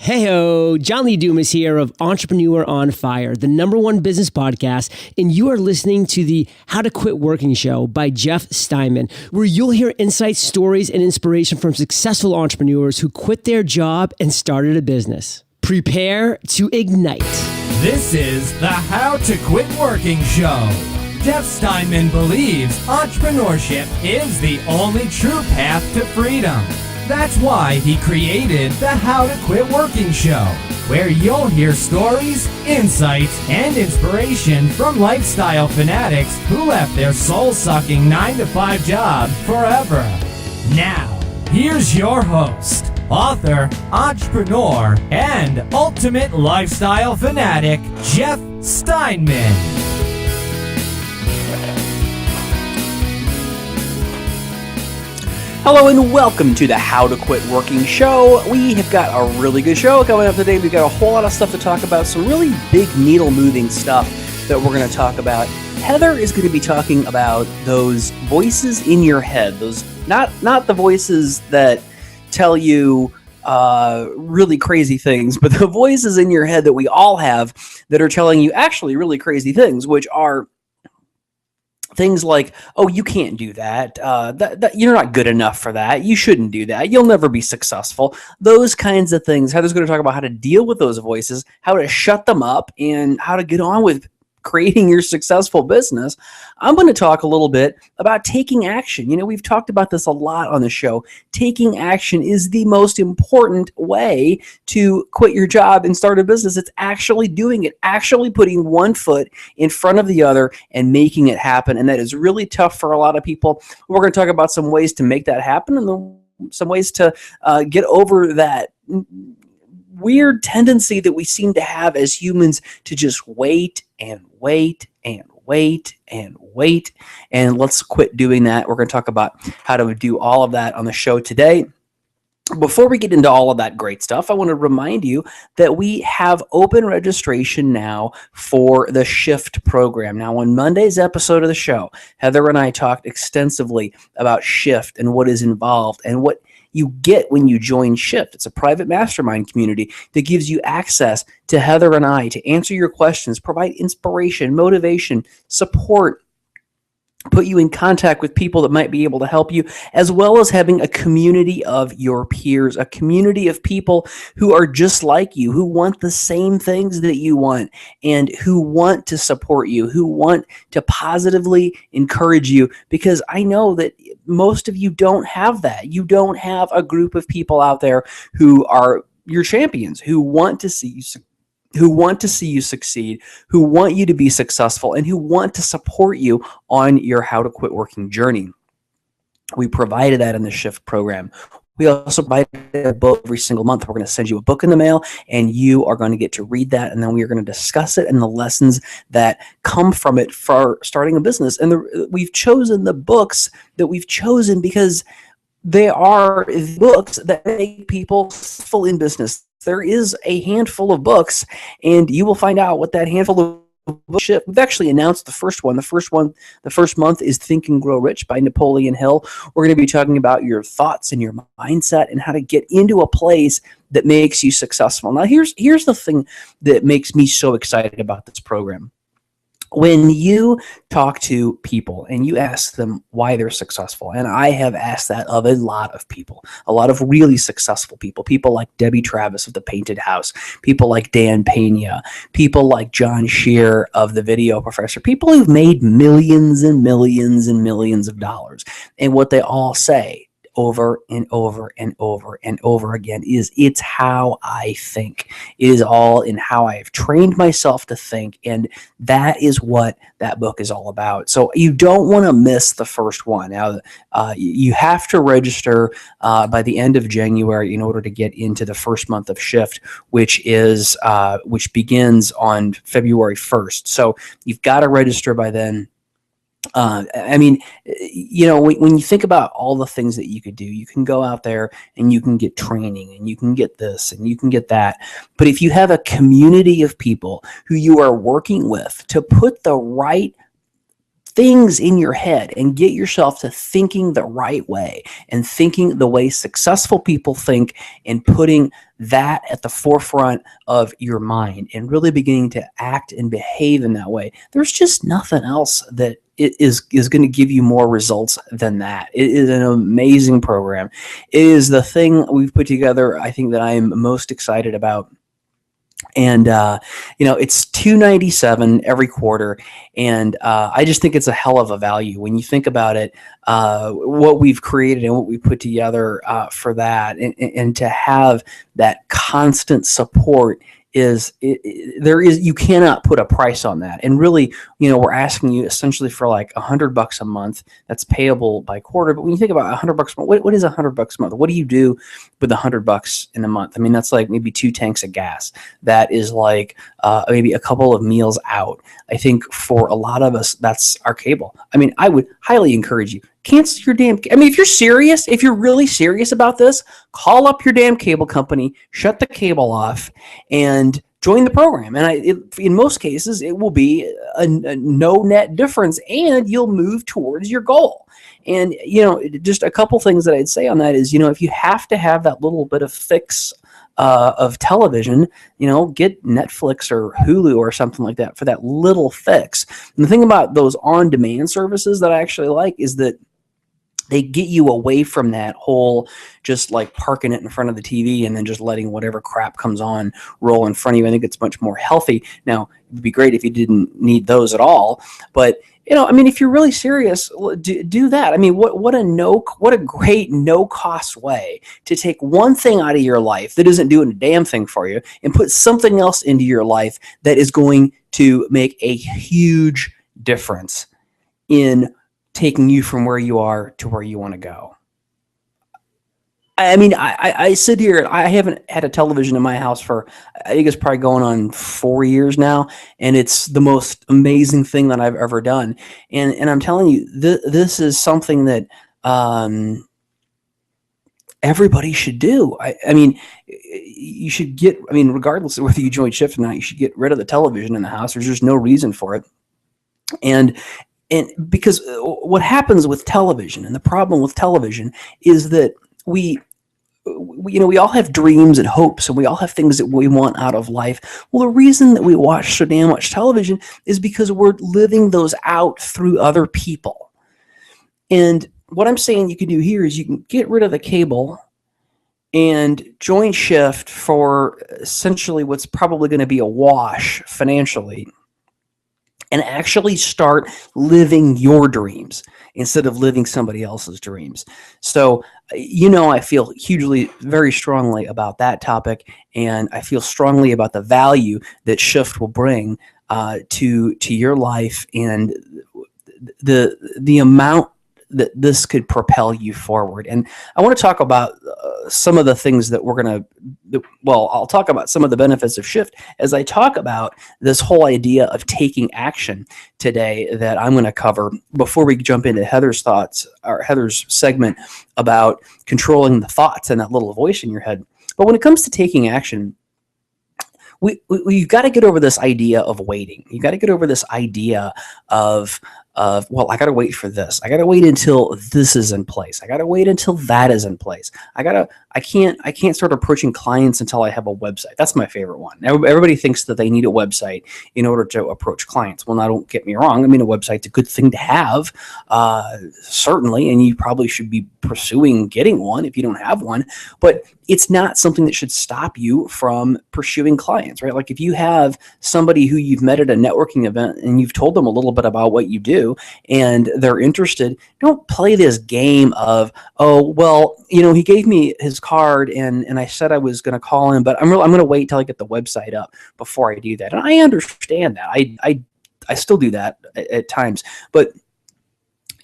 Heyo, John Lee Dumas here of Entrepreneur on Fire, the #1 business podcast, and you are listening to the How to Quit Working show by Jeff Steinman, where you'll hear insights, stories, and inspiration from successful entrepreneurs who quit their job and started a business. Prepare to ignite. This is the How to Quit Working show. Jeff Steinman believes entrepreneurship is the only true path to freedom. That's why he created the How to Quit Working show, where you'll hear stories, insights, and inspiration from lifestyle fanatics who left their soul-sucking 9-to-5 job forever. Now, here's your host, author, entrepreneur, and ultimate lifestyle fanatic, Jeff Steinman. Hello and welcome to the How to Quit Working show. We have got a really good show coming up today. We've got a whole lot of stuff to talk about, some really big needle-moving stuff that we're going to talk about. Heather is going to be talking about those voices in your head, those not the voices that tell you really crazy things, but the voices in your head that we all have that are telling you actually really crazy things, which are things like, oh, you can't do that. That you're not good enough for that. You shouldn't do that. You'll never be successful. Those kinds of things. Heather's going to talk about how to deal with those voices, how to shut them up, and how to get on with creating your successful business. I'm going to talk a little bit about taking action. You know, we've talked about this a lot on the show. Taking action is the most important way to quit your job and start a business. It's actually doing it, actually putting one foot in front of the other and making it happen. And that is really tough for a lot of people. We're going to talk about some ways to make that happen and some ways to get over that weird tendency that we seem to have as humans to just wait and wait and wait and wait. And let's quit doing that. We're going to talk about how to do all of that on the show today. Before we get into all of that great stuff, I want to remind you that we have open registration now for the Shift program. Now, on Monday's episode of the show, Heather and I talked extensively about Shift and what is involved and what you get when you join Shift. It's a private mastermind community that gives you access to Heather and I to answer your questions, provide inspiration, motivation, support, put you in contact with people that might be able to help you, as well as having a community of your peers, a community of people who are just like you, who want the same things that you want, and who want to support you, who want to positively encourage you, because I know that most of you don't have that. You don't have a group of people out there who are your champions, who want to see you succeed, who want you to be successful, and who want to support you on your How to Quit Working journey. We provided that in the Shift program. We also provide a book every single month. We're going to send you a book in the mail, and you are going to get to read that, and then we are going to discuss it and the lessons that come from it for starting a business. And we've chosen the books that we've chosen because they are books that make people successful in business. There is a handful of books, and you will find out what that handful of books. We've actually announced the first one. The first month is Think and Grow Rich by Napoleon Hill. We're going to be talking about your thoughts and your mindset and how to get into a place that makes you successful. Now, here's the thing that makes me so excited about this program. When you talk to people and you ask them why they're successful, and I have asked that of a lot of people, a lot of really successful people like Debbie Travis of The Painted House, people like Dan Pena, people like John Shear of The Video Professor, people who've made millions and millions and millions of dollars. And what they all say over and over and over and over again is, it's how I think. It is all in how I have trained myself to think, and that is what that book is all about. So you don't want to miss the first one. Now, you have to register by the end of January in order to get into the first month of Shift, which begins on February 1st. So you've got to register by then. I mean, you know, when you think about all the things that you could do, you can go out there and you can get training and you can get this and you can get that. But if you have a community of people who you are working with to put the right things in your head and get yourself to thinking the right way and thinking the way successful people think and putting that at the forefront of your mind and really beginning to act and behave in that way, there's just nothing else that is going to give you more results than that. It is an amazing program. It is the thing we've put together, I think, that I am most excited about. And it's $297 every quarter, and I just think it's a hell of a value when you think about it. What we've created and what we put together for that, and to have that constant support you cannot put a price on that. And really, we're asking you essentially for like $100 a month that's payable by quarter. But when you think about $100 a month, what is $100 a month? What do you do with $100 in a month? I mean, that's like maybe 2 tanks of gas. That is like maybe a couple of meals out. I think for a lot of us, that's our cable. I mean, I would highly encourage you, cancel your damn. I mean, if you're really serious about this, call up your damn cable company, shut the cable off, and join the program. And in most cases, it will be a no net difference, and you'll move towards your goal. And just a couple things that I'd say on that is, if you have to have that little bit of fix of television, get Netflix or Hulu or something like that for that little fix. And the thing about those on-demand services that I actually like is that they get you away from that whole just like parking it in front of the TV and then just letting whatever crap comes on roll in front of you. I think it's much more healthy. Now, it would be great if you didn't need those at all, but if you're really serious, do that. I mean, what a great no-cost way to take one thing out of your life that isn't doing a damn thing for you and put something else into your life that is going to make a huge difference in taking you from where you are to where you want to go. I mean, I sit here, I haven't had a television in my house for, I think it's probably going on 4 years now, and it's the most amazing thing that I've ever done. And I'm telling you, this is something that everybody should do. I mean, you should regardless of whether you join Shift or not, you should get rid of the television in the house. There's just no reason for it. And because what happens with television, and the problem with television, is that we all have dreams and hopes, and we all have things that we want out of life. Well, the reason that we watch so damn much television is because we're living those out through other people. And what I'm saying you can do here is you can get rid of the cable and join Shift for essentially what's probably going to be a wash financially, and actually start living your dreams instead of living somebody else's dreams. So, I feel very strongly about that topic, and I feel strongly about the value that Shift will bring to your life, and the amount that this could propel you forward. And I want to talk about some of the things that I'll talk about some of the benefits of Shift as I talk about this whole idea of taking action today that I'm going to cover before we jump into Heather's thoughts, or Heather's segment about controlling the thoughts and that little voice in your head. But when it comes to taking action, we've got to get over this idea of waiting. You've got to get over this idea of I got to wait for this. I got to wait until this is in place. I got to wait until that is in place. I can't start approaching clients until I have a website. That's my favorite one. Everybody thinks that they need a website in order to approach clients. Well, now don't get me wrong. I mean, a website's a good thing to have, certainly, and you probably should be pursuing getting one if you don't have one, but it's not something that should stop you from pursuing clients, right? Like if you have somebody who you've met at a networking event and you've told them a little bit about what you do and they're interested, don't play this game of, oh, well, he gave me his card and I said I was going to call him, but I'm going to wait till I get the website up before I do that. And I understand that. I still do that at times, but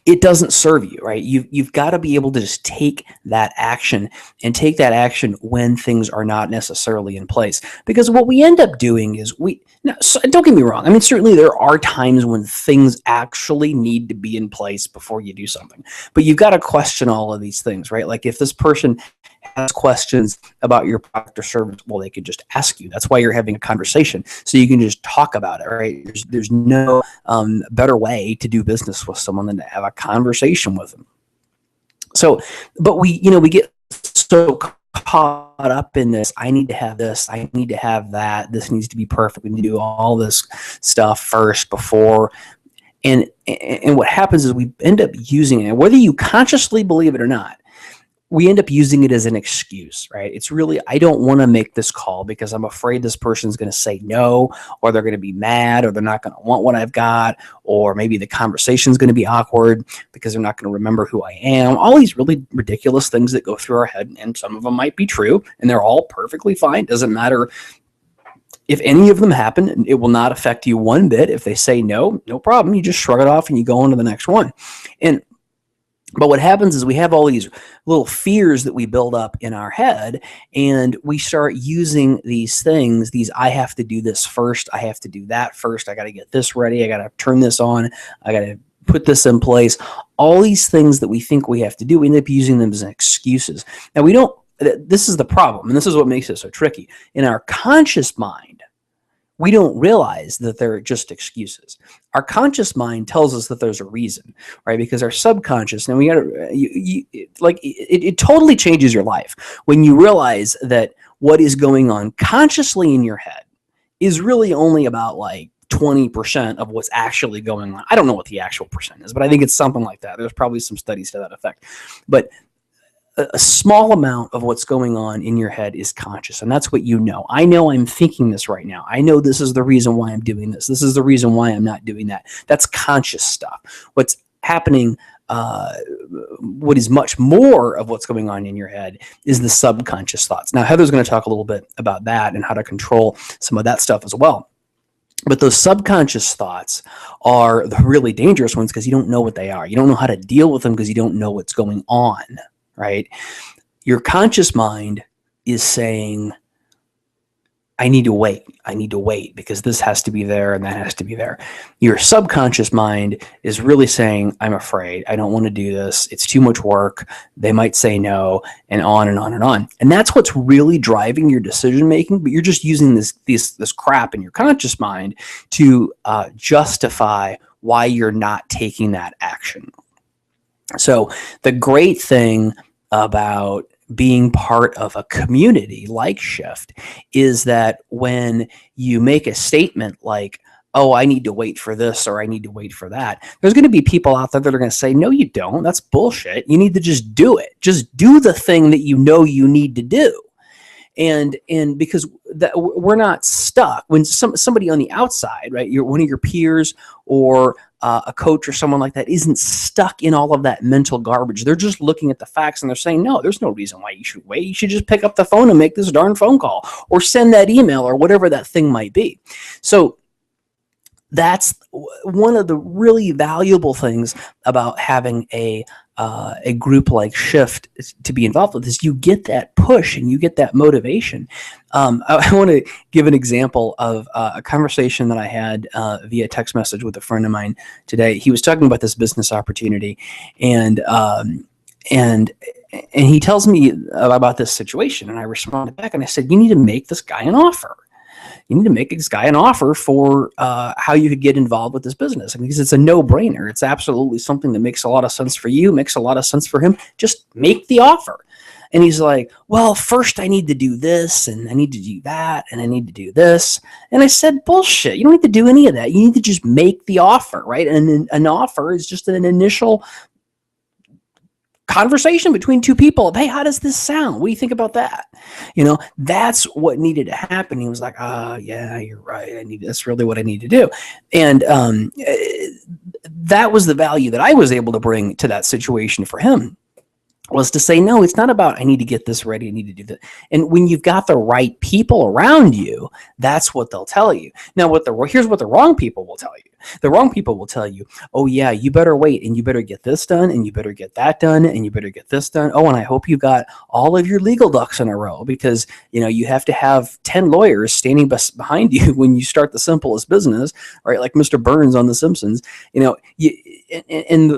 it doesn't serve you, right? You've got to be able to just take that action, and take that action when things are not necessarily in place. Because what we end up doing is don't get me wrong. I mean, certainly there are times when things actually need to be in place before you do something. But you've got to question all of these things, right? Like if this person ask questions about your product or service, well, they could just ask you. That's why you're having a conversation. So you can just talk about it, right? There's no better way to do business with someone than to have a conversation with them. So, but we get so caught up in this. I need to have this. I need to have that. This needs to be perfect. We need to do all this stuff first before. And what happens is we end up using it, whether you consciously believe it or not. We end up using it as an excuse, right? It's really, I don't want to make this call because I'm afraid this person's going to say no, or they're going to be mad, or they're not going to want what I've got, or maybe the conversation's going to be awkward because they're not going to remember who I am. All these really ridiculous things that go through our head, and some of them might be true, and they're all perfectly fine. Doesn't matter if any of them happen. It will not affect you one bit. If they say no, no problem. You just shrug it off and you go on to the next one. But what happens is we have all these little fears that we build up in our head, and we start using these things, I have to do this first, I have to do that first, I got to get this ready, I got to turn this on, I got to put this in place. All these things that we think we have to do, we end up using them as excuses. Now, this is the problem, and this is what makes it so tricky. In our conscious mind, we don't realize that they're just excuses. Our conscious mind tells us that there's a reason, right? Because our subconscious, and it totally changes your life when you realize that what is going on consciously in your head is really only about 20% of what's actually going on. I don't know what the actual percent is, but I think it's something like that. There's probably some studies to that effect. But a small amount of what's going on in your head is conscious, and that's what you know. I know I'm thinking this right now. I know this is the reason why I'm doing this. This is the reason why I'm not doing that. That's conscious stuff. What's happening, what is much more of what's going on in your head is the subconscious thoughts. Now, Heather's going to talk a little bit about that and how to control some of that stuff as well. But those subconscious thoughts are the really dangerous ones because you don't know what they are. You don't know how to deal with them because you don't know what's going on. Right? Your conscious mind is saying, I need to wait because this has to be there and that has to be there. Your subconscious mind is really saying, I'm afraid. I don't want to do this. It's too much work. They might say no, and on and on and on. And that's what's really driving your decision making. But you're just using this crap in your conscious mind to justify why you're not taking that action. So the great thing about being part of a community like Shift is that when you make a statement like, oh, I need to wait for this or I need to wait for that, there's going to be people out there that are going to say, no, you don't. That's bullshit. You need to just do it. Just do the thing that you know you need to do. And because we're not stuck when somebody on the outside, right? One of your peers or a coach or someone like that isn't stuck in all of that mental garbage. They're just looking at the facts and they're saying, no, there's no reason why you should wait. You should just pick up the phone and make this darn phone call or send that email or whatever that thing might be. So that's one of the really valuable things about having a group like Shift to be involved with is you get that push and you get that motivation. I want to give an example of a conversation that I had via text message with a friend of mine today. He was talking about this business opportunity, and he tells me about this situation, and I responded back and I said, you need to make this guy an offer. You need to make this guy an offer for how you could get involved with this business. Because it's a no-brainer. It's absolutely something that makes a lot of sense for you, makes a lot of sense for him. Just make the offer. And he's like, well, first I need to do this, and I need to do that, and I need to do this. And I said, bullshit. You don't need to do any of that. You need to just make the offer, right? And an offer is just an initial conversation between two people. Hey, how does this sound? What do you think about that? That's what needed to happen. He was like, yeah, you're right. That's really what I need to do. And that was the value that I was able to bring to that situation for him, was to say, no, it's not about, I need to get this ready. I need to do that. And when you've got the right people around you, that's what they'll tell you. Now, here's what the wrong people will tell you. The wrong people will tell you, oh yeah, you better wait, and you better get this done, and you better get that done, and you better get this done. Oh, and I hope you got all of your legal ducks in a row, because you have to have 10 lawyers standing behind you when you start the simplest business, right? Like Mr. Burns on The Simpsons. And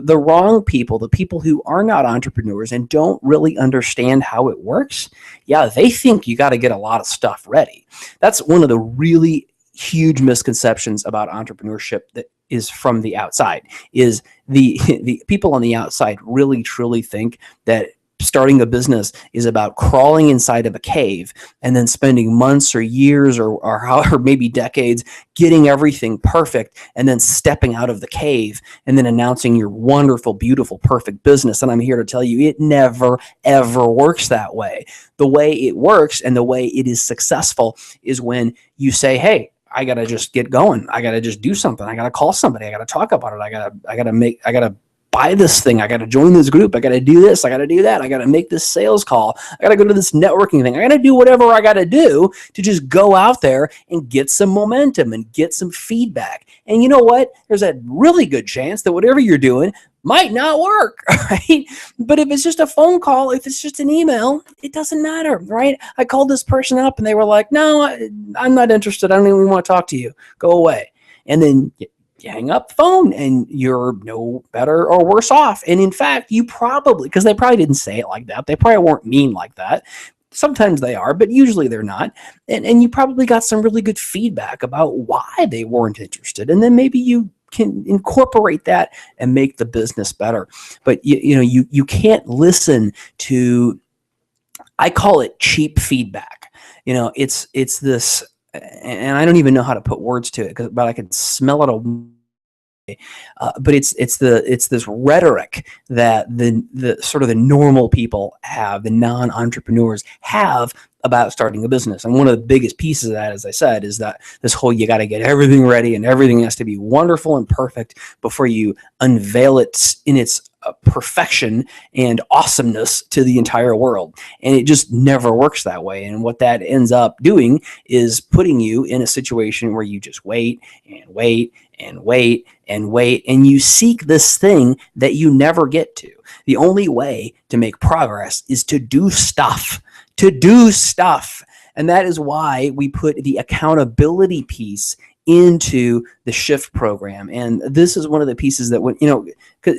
the wrong people, the people who are not entrepreneurs and don't really understand how it works, yeah, they think you got to get a lot of stuff ready. That's one of the really huge misconceptions about entrepreneurship that is from the outside, is the people on the outside really truly think that starting a business is about crawling inside of a cave and then spending months or years or however, maybe decades, getting everything perfect, and then stepping out of the cave and then announcing your wonderful, beautiful, perfect business. And I'm here to tell you, it never, ever works that way. The way it works and the way it is successful is when you say, hey, I got to just get going. I got to just do something. I got to call somebody. I got to talk about it. I got to buy this thing. I got to join this group. I got to do this. I got to do that. I got to make this sales call. I got to go to this networking thing. I got to do whatever I got to do to just go out there and get some momentum and get some feedback. And you know what? There's a really good chance that whatever you're doing might not work, right? But if it's just a phone call, if it's just an email, it doesn't matter, right? I called this person up and they were like, no, I'm not interested. I don't even want to talk to you. Go away. And then you hang up the phone and you're no better or worse off. And in fact, you probably, because they probably didn't say it like that. They probably weren't mean like that. Sometimes they are, but usually they're not. And you probably got some really good feedback about why they weren't interested. And then maybe you can incorporate that and make the business better. But you can't listen to, I call it cheap feedback. It's this, and I don't even know how to put words to it, but I can smell it. But it's this rhetoric that the sort of the normal people have, the non-entrepreneurs have about starting a business. And one of the biggest pieces of that, as I said, is that this whole, you got to get everything ready and everything has to be wonderful and perfect before you unveil it in its perfection and awesomeness to the entire world. And it just never works that way. And what that ends up doing is putting you in a situation where you just wait and wait and wait and wait, and you seek this thing that you never get to. The only way to make progress is to do stuff. And that is why we put the accountability piece into the Shift program. And this is one of the pieces that, when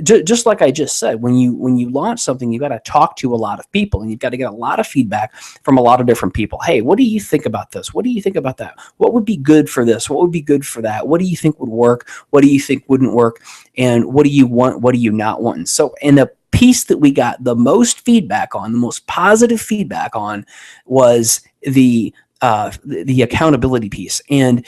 just like I just said, when you launch something, you got to talk to a lot of people and you've got to get a lot of feedback from a lot of different people. Hey, what do you think about this? What do you think about that? What would be good for this? What would be good for that? What do you think would work? What do you think wouldn't work? And what do you want? What do you not want? And so, and the piece that we got the most feedback on, the most positive feedback on, was the accountability piece. And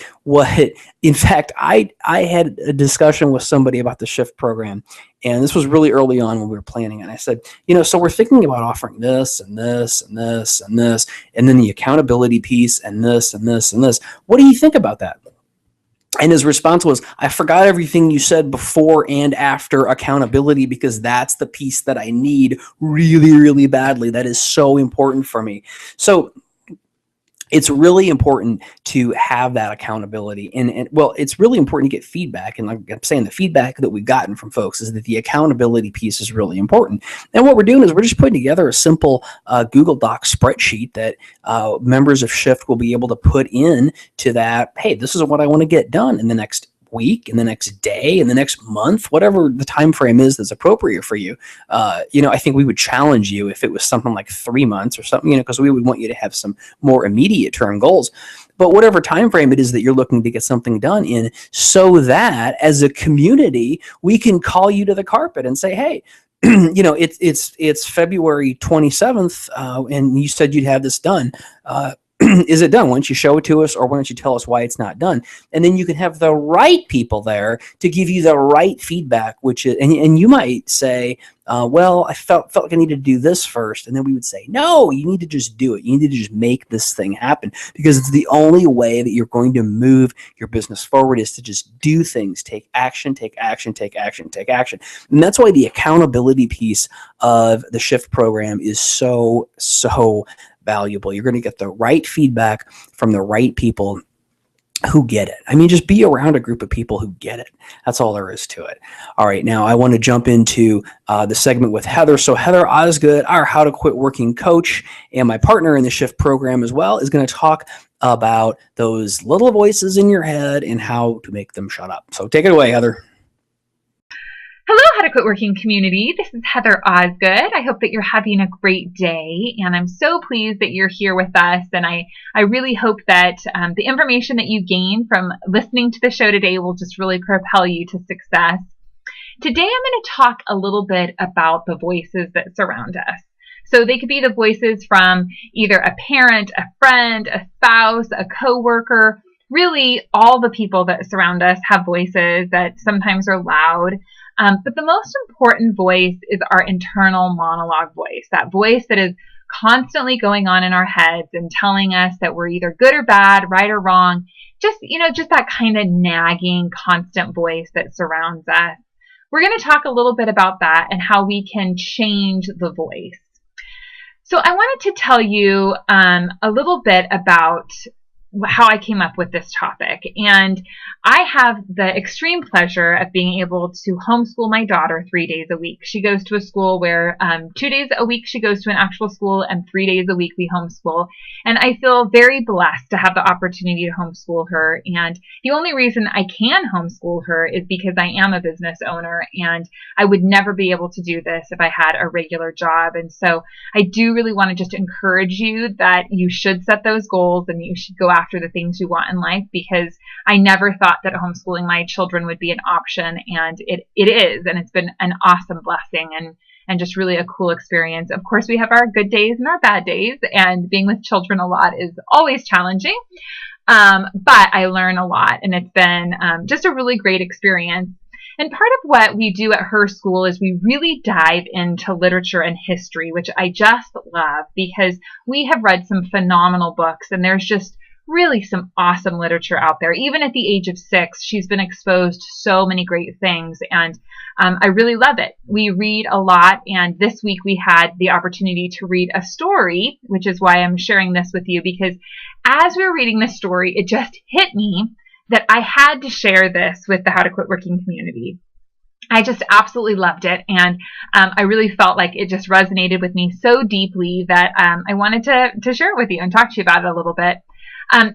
in fact, I had a discussion with somebody about the Shift program, and this was really early on when we were planning. And I said, so we're thinking about offering this and this and this and this, and then the accountability piece and this and this and this. What do you think about that? And his response was, I forgot everything you said before and after accountability, because that's the piece that I need really, really badly. That is so important for me. So it's really important to have that accountability. And well, it's really important to get feedback. And like I'm saying, the feedback that we've gotten from folks is that the accountability piece is really important. And what we're doing is we're just putting together a simple Google Docs spreadsheet that members of Shift will be able to put in to that. Hey, this is what I want to get done in the next week, in the next day, in the next month, whatever the time frame is that's appropriate for you. I think we would challenge you if it was something like 3 months or something, because we would want you to have some more immediate term goals. But whatever time frame it is that you're looking to get something done in, so that as a community we can call you to the carpet and say, hey, it's February 27th, and you said you'd have this done. Is it done? Why don't you show it to us, or why don't you tell us why it's not done? And then you can have the right people there to give you the right feedback, which is, and you might say, well, I felt like I needed to do this first. And then we would say, no, you need to just do it. You need to just make this thing happen, because it's the only way that you're going to move your business forward, is to just do things, take action, take action, take action, take action. And that's why the accountability piece of the Shift program is so valuable. You're going to get the right feedback from the right people. who get it. I mean, just be around a group of people who get it. That's all there is to it. All right, now I want to jump into the segment with Heather. So Heather Osgood, our How to Quit Working coach and my partner in the Shift program as well, is going to talk about those little voices in your head and how to make them shut up. So take it away, Heather. Hello, How to Quit Working community. This is Heather Osgood. I hope that you're having a great day, and I'm so pleased that you're here with us. And I really hope that the information that you gain from listening to the show today will just really propel you to success. Today, I'm going to talk a little bit about the voices that surround us. So they could be the voices from either a parent, a friend, a spouse, a coworker. Really, all the people that surround us have voices that sometimes are loud. But the most important voice is our internal monologue voice, that voice that is constantly going on in our heads and telling us that we're either good or bad, right or wrong. Just that kind of nagging, constant voice that surrounds us. We're going to talk a little bit about that and how we can change the voice. So I wanted to tell you a little bit about how I came up with this topic. And I have the extreme pleasure of being able to homeschool my daughter 3 days a week. She goes to a school where 2 days a week she goes to an actual school and 3 days a week we homeschool. And I feel very blessed to have the opportunity to homeschool her. And the only reason I can homeschool her is because I am a business owner and I would never be able to do this if I had a regular job. And so I do really want to just encourage you that you should set those goals and you should go after the things you want in life, because I never thought that homeschooling my children would be an option, and it is, and it's been an awesome blessing and just really a cool experience. Of course, we have our good days and our bad days, and being with children a lot is always challenging, but I learn a lot, and it's been just a really great experience. And part of what we do at her school is we really dive into literature and history, which I just love because we have read some phenomenal books, and there's just really some awesome literature out there. Even at the age of 6, she's been exposed to so many great things, and I really love it. We read a lot, and this week we had the opportunity to read a story, which is why I'm sharing this with you, because as we were reading this story, it just hit me that I had to share this with the How to Quit Working community. I just absolutely loved it, and I really felt like it just resonated with me so deeply that I wanted to share it with you and talk to you about it a little bit.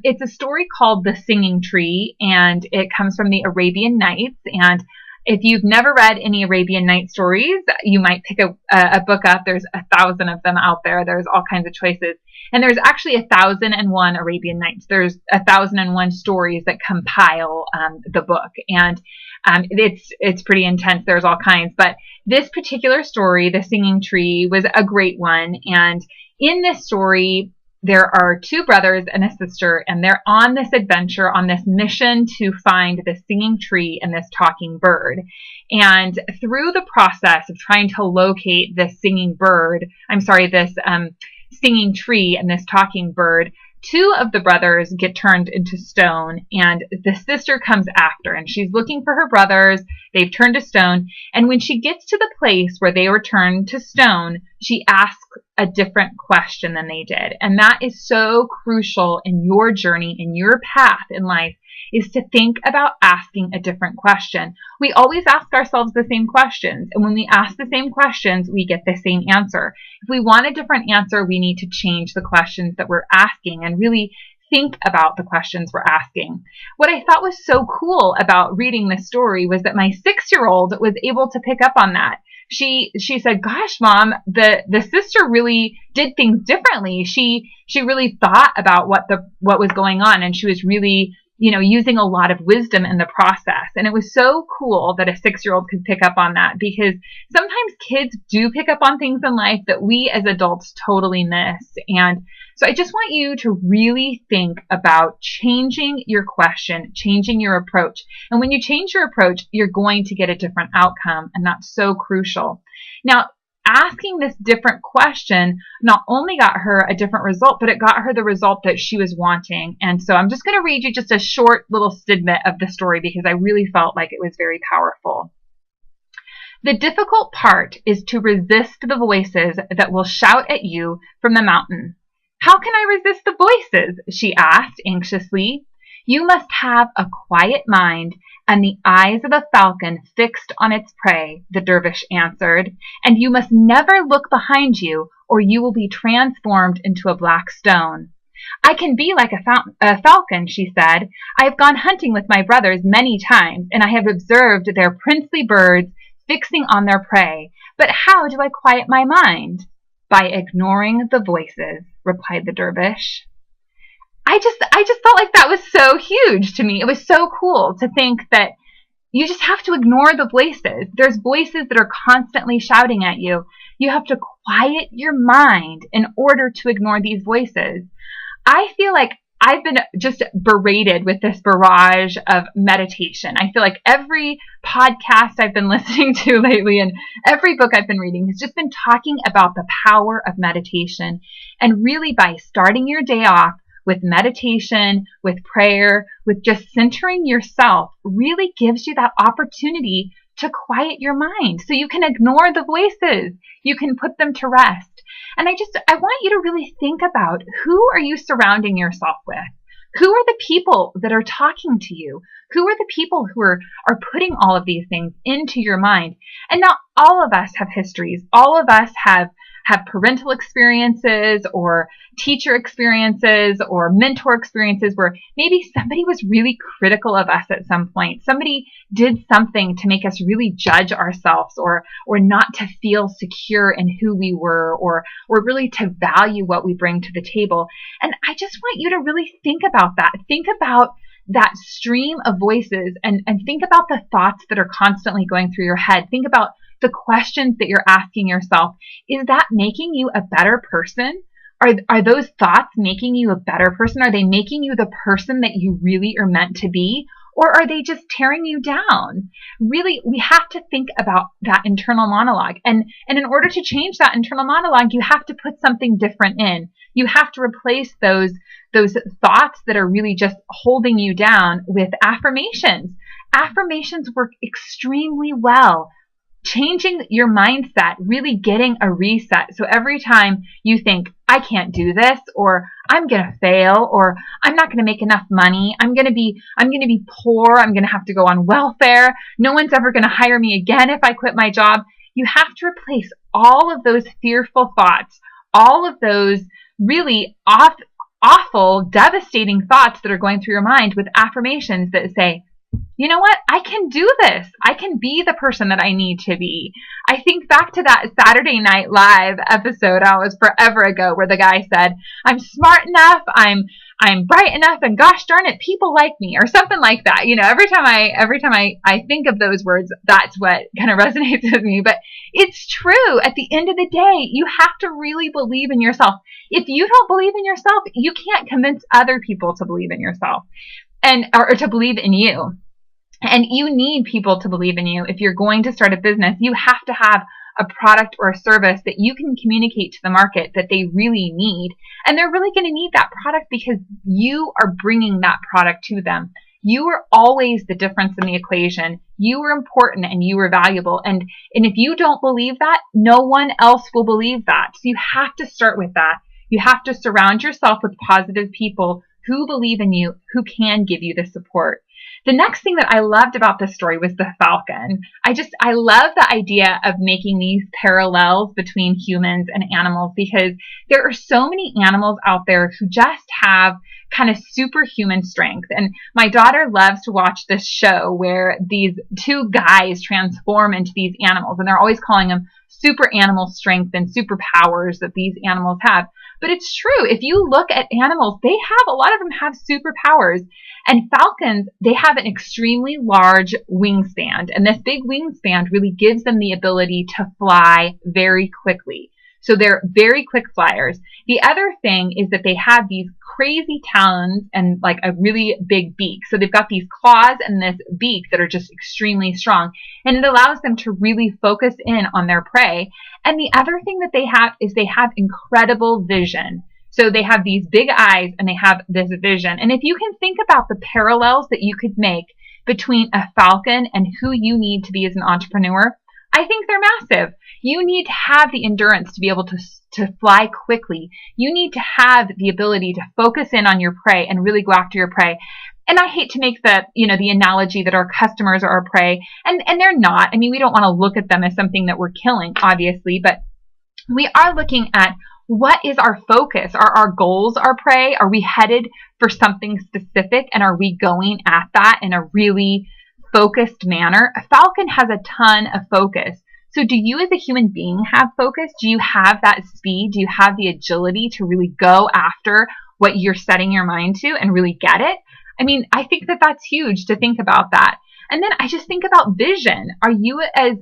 It's a story called The Singing Tree, and it comes from the Arabian Nights. And if you've never read any Arabian Night stories, you might pick a book up. There's 1,000 of them out there. There's all kinds of choices. And there's actually 1,001 Arabian Nights. There's 1,001 stories that compile the book. And it's pretty intense. There's all kinds. But this particular story, The Singing Tree, was a great one. And in this story, there are 2 brothers and a sister, and they're on this adventure, on this mission to find this singing tree and this talking bird. And through the process of trying to locate this singing tree and this talking bird, 2 of the brothers get turned into stone, and the sister comes after, and she's looking for her brothers. They've turned to stone, and when she gets to the place where they were turned to stone, she asks a different question than they did. And that is so crucial in your journey, in your path in life, is to think about asking a different question. We always ask ourselves the same questions, and when we ask the same questions, we get the same answer. If we want a different answer, we need to change the questions that we're asking and really think about the questions we're asking. What I thought was so cool about reading this story was that my 6-year-old was able to pick up on that. She said, "Gosh, Mom, the sister really did things differently. She really thought about what was going on, and she was really, using a lot of wisdom in the process." And it was so cool that a 6-year-old could pick up on that, because sometimes kids do pick up on things in life that we as adults totally miss. And so I just want you to really think about changing your question, changing your approach. And when you change your approach, you're going to get a different outcome, and that's so crucial. Now, asking this different question not only got her a different result, but it got her the result that she was wanting. And so I'm just going to read you just a short little snippet of the story, because I really felt like it was very powerful. "The difficult part is to resist the voices that will shout at you from the mountain." "How can I resist the voices?" she asked anxiously. You must have a quiet mind and the eyes of a falcon fixed on its prey, the dervish answered, and you must never look behind you, or you will be transformed into a black stone. I can be like a falcon, she said. I have gone hunting with my brothers many times, and I have observed their princely birds fixing on their prey. But how do I quiet my mind? By ignoring the voices, replied the dervish. I just felt like that was so huge to me. It was so cool to think that you just have to ignore the voices. There's voices that are constantly shouting at you. You have to quiet your mind in order to ignore these voices. I feel like I've been just berated with this barrage of meditation. I feel like every podcast I've been listening to lately and every book I've been reading has just been talking about the power of meditation. And really, by starting your day off with meditation, with prayer, with just centering yourself, really gives you that opportunity to quiet your mind so you can ignore the voices. You can put them to rest. And I want you to really think about, who are you surrounding yourself with? Who are the people that are talking to you? Who are the people who are putting all of these things into your mind? And now all of us have histories. All of us have parental experiences or teacher experiences or mentor experiences where maybe somebody was really critical of us at some point. Somebody did something to make us really judge ourselves or not to feel secure in who we were or really to value what we bring to the table. And I just want you to really think about that. Think about that stream of voices and think about the thoughts that are constantly going through your head. Think about the questions that you're asking yourself. Is that making you a better person? Are those thoughts making you a better person? Are they making you the person that you really are meant to be? Or are they just tearing you down? Really, we have to think about that internal monologue. And in order to change that internal monologue, you have to put something different in. You have to replace those thoughts that are really just holding you down with affirmations. Affirmations work extremely well. Changing your mindset, really getting a reset. So every time you think, I can't do this, or I'm going to fail, or I'm not going to make enough money, I'm going to be poor, I'm going to have to go on welfare, no one's ever going to hire me again if I quit my job. You have to replace all of those fearful thoughts, all of those really awful, devastating thoughts that are going through your mind with affirmations that say, you know what? I can do this. I can be the person that I need to be. I think back to that Saturday Night Live episode, it was forever ago, where the guy said, I'm smart enough, I'm bright enough, and gosh darn it, people like me, or something like that. You know, every time I think of those words, that's what kind of resonates with me. But it's true. At the end of the day, you have to really believe in yourself. If you don't believe in yourself, you can't convince other people to believe in yourself or to believe in you. And you need people to believe in you. If you're going to start a business, you have to have a product or a service that you can communicate to the market that they really need. And they're really going to need that product because you are bringing that product to them. You are always the difference in the equation. You are important and you are valuable. And if you don't believe that, no one else will believe that. So you have to start with that. You have to surround yourself with positive people who believe in you, who can give you the support. The next thing that I loved about this story was the falcon. I love the idea of making these parallels between humans and animals, because there are so many animals out there who just have kind of superhuman strength. And my daughter loves to watch this show where these two guys transform into these animals, and they're always calling them super animal strength and superpowers that these animals have. But it's true. If you look at animals, a lot of them have superpowers. And falcons, they have an extremely large wingspan. And this big wingspan really gives them the ability to fly very quickly. So they're very quick flyers. The other thing is that they have these crazy talons and like a really big beak. So they've got these claws and this beak that are just extremely strong. And it allows them to really focus in on their prey. And the other thing that they have is they have incredible vision. So they have these big eyes and they have this vision. And if you can think about the parallels that you could make between a falcon and who you need to be as an entrepreneur, I think they're massive. You need to have the endurance to be able to fly quickly. You need to have the ability to focus in on your prey and really go after your prey. and I hate to make the analogy that our customers are our prey, and they're not. I mean, we don't want to look at them as something that we're killing, obviously, but we are looking at what is our focus? Are our goals our prey? Are we headed for something specific, and are we going at that in a really focused manner? A falcon has a ton of focus. So do you as a human being have focus? Do you have that speed? Do you have the agility to really go after what you're setting your mind to and really get it? I mean, I think that that's huge to think about that. And then I just think about vision. Are you as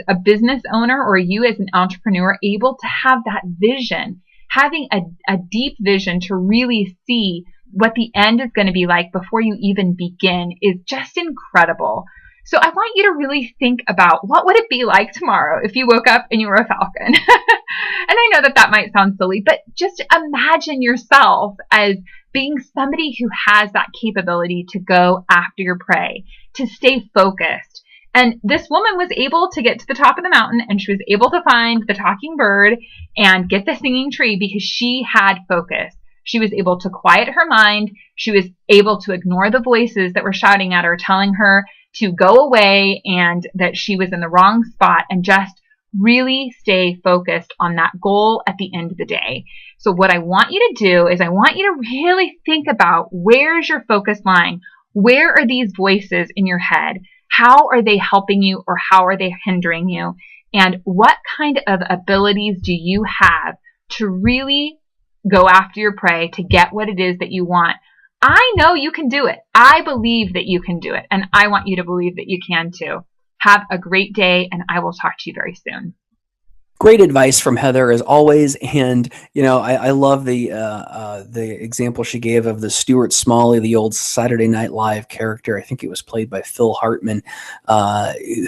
a business owner, or are you as an entrepreneur able to have that vision, having a deep vision to really see what the end is going to be like before you even begin is just incredible. So I want you to really think about, what would it be like tomorrow if you woke up and you were a falcon? And I know that might sound silly, but just imagine yourself as being somebody who has that capability to go after your prey, to stay focused. And this woman was able to get to the top of the mountain, and she was able to find the talking bird and get the singing tree because she had focus. She was able to quiet her mind. She was able to ignore the voices that were shouting at her, telling her to go away and that she was in the wrong spot, and just really stay focused on that goal at the end of the day. So what I want you to do is I want you to really think about, where's your focus lying? Where are these voices in your head? How are they helping you, or how are they hindering you? And what kind of abilities do you have to really go after your prey to get what it is that you want? I know you can do it. I believe that you can do it. And I want you to believe that you can too. Have a great day, and I will talk to you very soon. Great advice from Heather as always, and I love the example she gave of the Stuart Smalley, the old Saturday Night Live character. I think it was played by Phil Hartman,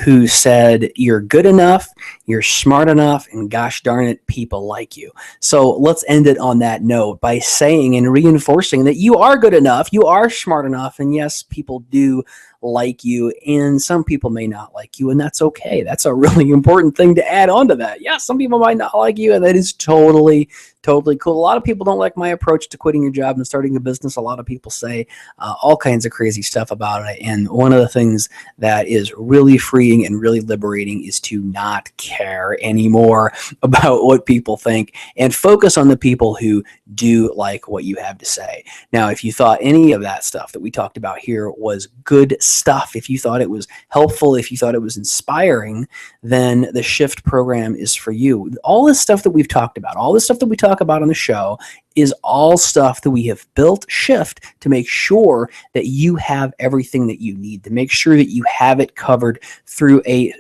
who said, "You're good enough, you're smart enough, and gosh darn it, people like you." So let's end it on that note by saying and reinforcing that you are good enough, you are smart enough, and yes, people do like you, and some people may not like you, and that's okay. That's a really important thing to add on to that. Yeah, some people might not like you, and that is totally cool. A lot of people don't like my approach to quitting your job and starting a business. A lot of people say all kinds of crazy stuff about it, and one of the things that is really freeing and really liberating is to not care anymore about what people think and focus on the people who do like what you have to say. Now, if you thought any of that stuff that we talked about here was good stuff, if you thought it was helpful, if you thought it was inspiring, then the Shift program is for you. All this stuff that we've talked about, all this stuff that we talk about on the show, is all stuff that we have built Shift to make sure that you have everything that you need, to make sure that you have it covered through a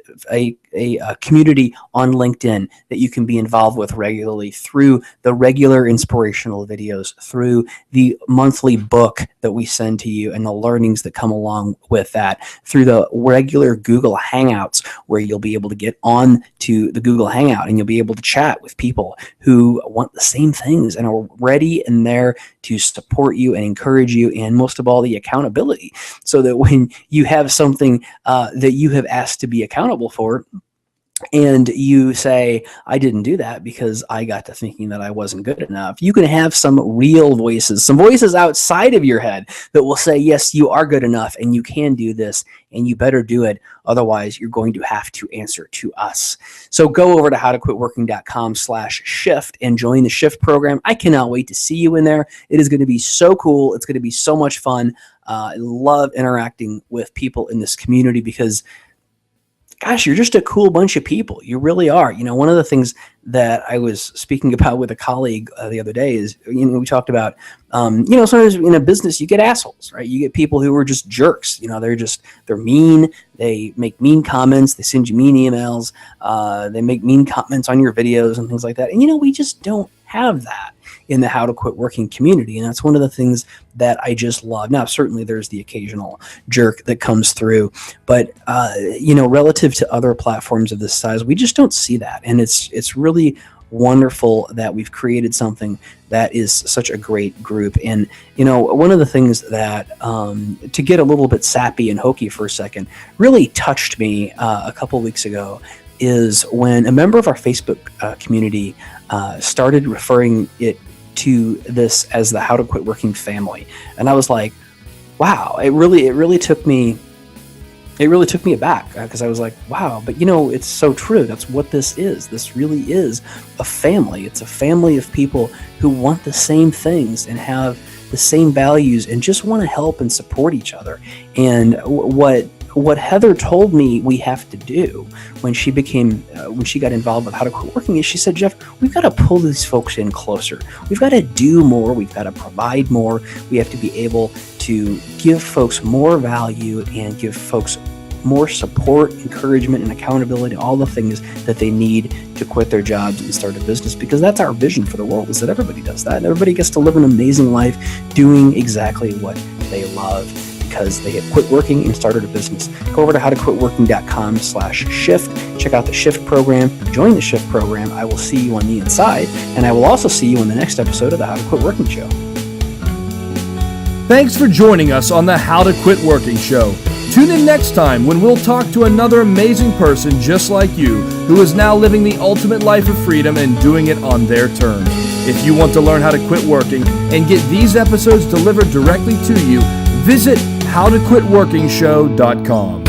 community on LinkedIn that you can be involved with regularly, through the regular inspirational videos, through the monthly book that we send to you and the learnings that come along with that, through the regular Google Hangouts, where you'll be able to get on to the Google Hangout and you'll be able to chat with people who want the same things and are ready and there to support you and encourage you, and most of all, the accountability, so that when you have something that you have asked to be accountable for, and you say, "I didn't do that because I got to thinking that I wasn't good enough," you can have some real voices, some voices outside of your head that will say, "Yes, you are good enough, and you can do this, and you better do it. Otherwise, you're going to have to answer to us." So go over to howtoquitworking.com/shift and join the Shift program. I cannot wait to see you in there. It is going to be so cool. It's going to be so much fun. I love interacting with people in this community because, gosh, you're just a cool bunch of people. You really are. One of the things that I was speaking about with a colleague the other day is, we talked about, sometimes in a business you get assholes, right? You get people who are just jerks. They're mean. They make mean comments. They send you mean emails. They make mean comments on your videos and things like that. And, we just don't have that in the How to Quit Working community. And that's one of the things that I just love. Now, certainly there's the occasional jerk that comes through, but, relative to other platforms of this size, we just don't see that. And it's really wonderful that we've created something that is such a great group. And, one of the things that, to get a little bit sappy and hokey for a second, really touched me a couple weeks ago is when a member of our Facebook community started referring it to this as the How to Quit Working family. And I was like, wow, it really took me aback, because I was like, wow, but it's so true. That's what this is. This really is a family. It's a family of people who want the same things and have the same values and just want to help and support each other. And what Heather told me we have to do when she got involved with How to Quit Working is she said, Jeff, we've got to pull these folks in closer. We've got to do more. We've got to provide more. We have to be able to give folks more value and give folks more support, encouragement, and accountability, all the things that they need to quit their jobs and start a business, because that's our vision for the world, is that everybody does that and everybody gets to live an amazing life doing exactly what they love because they have quit working and started a business. Go over to howtoquitworking.com/shift. Check out the Shift program. Join the Shift program. I will see you on the inside, and I will also see you in the next episode of the How to Quit Working Show. Thanks for joining us on the How to Quit Working Show. Tune in next time when we'll talk to another amazing person just like you who is now living the ultimate life of freedom and doing it on their terms. If you want to learn how to quit working and get these episodes delivered directly to you, visit howtoquitworkingshow.com.